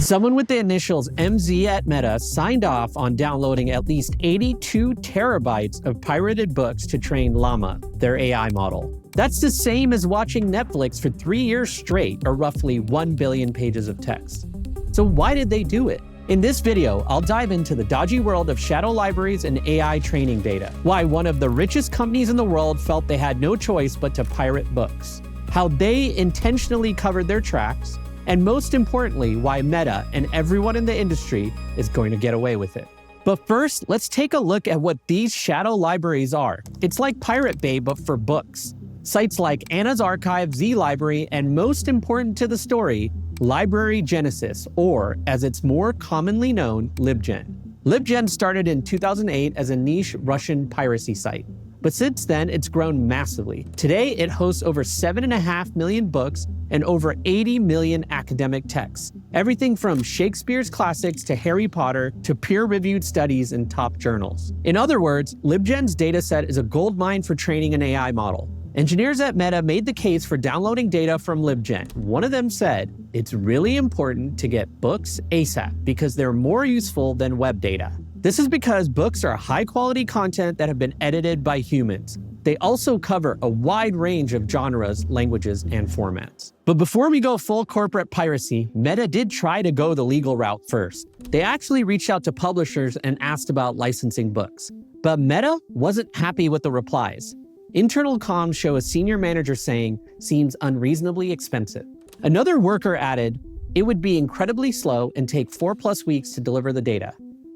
Someone with the initials MZ at Meta signed off on downloading at least 82 terabytes of pirated books to train Llama, their AI model. That's the same as watching Netflix for 3 years straight, or roughly 1 billion pages of text. So why did they do it? In this video, I'll dive into the dodgy world of shadow libraries and AI training data, why one of the richest companies in the world felt they had no choice but to pirate books, how they intentionally covered their tracks, and most importantly, why Meta and everyone in the industry is going to get away with it. But first, let's take a look at what these shadow libraries are. It's like Pirate Bay, but for books. Sites like Anna's Archive, Z Library, and most important to the story, Library Genesis, or as it's more commonly known, LibGen. LibGen started in 2008 as a niche Russian piracy site. But since then, it's grown massively. Today, it hosts over 7.5 million books and over 80 million academic texts. Everything from Shakespeare's classics to Harry Potter to peer-reviewed studies in top journals. In other words, LibGen's dataset is a goldmine for training an AI model. Engineers at Meta made the case for downloading data from LibGen. One of them said, "It's really important to get books ASAP because they're more useful than web data." This is because books are high-quality content that have been edited by humans. They also cover a wide range of genres, languages, and formats. But before we go full corporate piracy, Meta did try to go the legal route first. They actually reached out to publishers and asked about licensing books. But Meta wasn't happy with the replies. Internal comms show a senior manager saying, "Seems unreasonably expensive." Another worker added, "It would be incredibly slow and take 4+ weeks to deliver the data."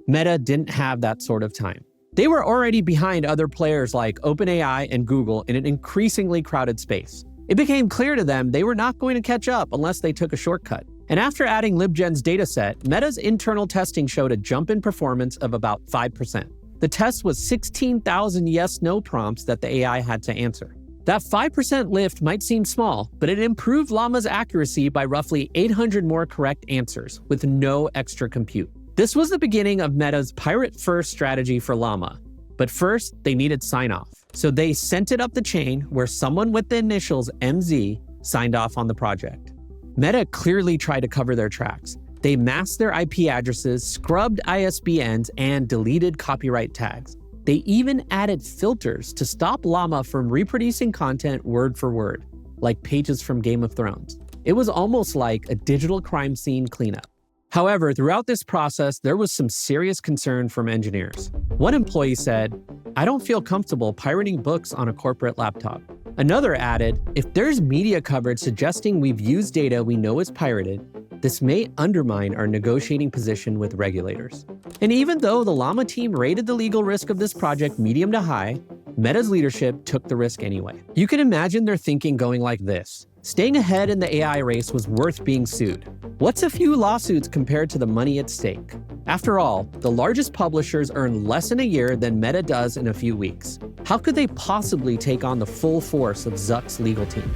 Meta didn't have that sort of time. They were already behind other players like OpenAI and Google in an increasingly crowded space. It became clear to them they were not going to catch up unless they took a shortcut. And after adding LibGen's dataset, Meta's internal testing showed a jump in performance of about 5%. The test was 16,000 yes/no prompts that the AI had to answer. That 5% lift might seem small, but it improved Llama's accuracy by roughly 800 more correct answers with no extra compute. This was the beginning of Meta's pirate-first strategy for Llama. But first, they needed sign-off. So they sent it up the chain where someone with the initials MZ signed off on the project. Meta clearly tried to cover their tracks. They masked their IP addresses, scrubbed ISBNs, and deleted copyright tags. They even added filters to stop Llama from reproducing content word for word, like pages from Game of Thrones. It was almost like a digital crime scene cleanup. However, throughout this process, there was some serious concern from engineers. One employee said, "I don't feel comfortable pirating books on a corporate laptop." Another added, "If there's media coverage suggesting we've used data we know is pirated, this may undermine our negotiating position with regulators." And even though the Llama team rated the legal risk of this project medium to high, Meta's leadership took the risk anyway. You can imagine their thinking going like this. Staying ahead in the AI race was worth being sued. What's a few lawsuits compared to the money at stake? After all, the largest publishers earn less in a year than Meta does in a few weeks. How could they possibly take on the full force of Zuck's legal team?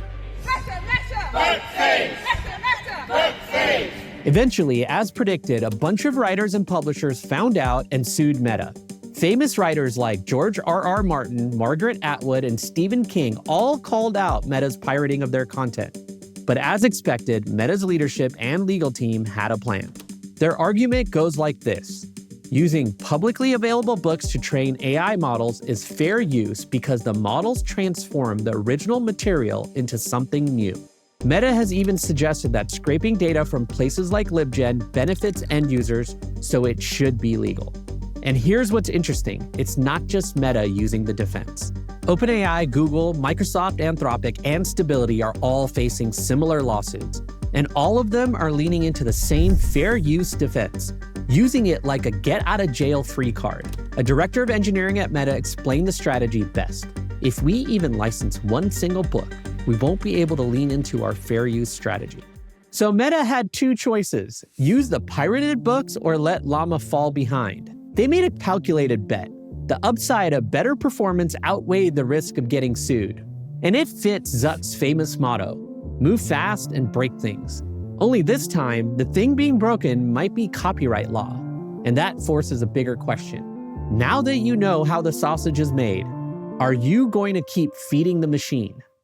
Eventually, as predicted, a bunch of writers and publishers found out and sued Meta. Famous writers like George R.R. Martin, Margaret Atwood, and Stephen King all called out Meta's pirating of their content. But as expected, Meta's leadership and legal team had a plan. Their argument goes like this. Using publicly available books to train AI models is fair use because the models transform the original material into something new. Meta has even suggested that scraping data from places like LibGen benefits end users, so it should be legal. And here's what's interesting. It's not just Meta using the defense. OpenAI, Google, Microsoft, Anthropic, and Stability are all facing similar lawsuits. And all of them are leaning into the same fair use defense, using it like a get-out-of-jail-free card. A director of engineering at Meta explained the strategy best. If we even license one single book, we won't be able to lean into our fair use strategy. So Meta had two choices: use the pirated books or let Llama fall behind. They made a calculated bet. The upside of better performance outweighed the risk of getting sued. And it fits Zuck's famous motto, move fast and break things. Only this time, the thing being broken might be copyright law. And that forces a bigger question. Now that you know how the sausage is made, are you going to keep feeding the machine?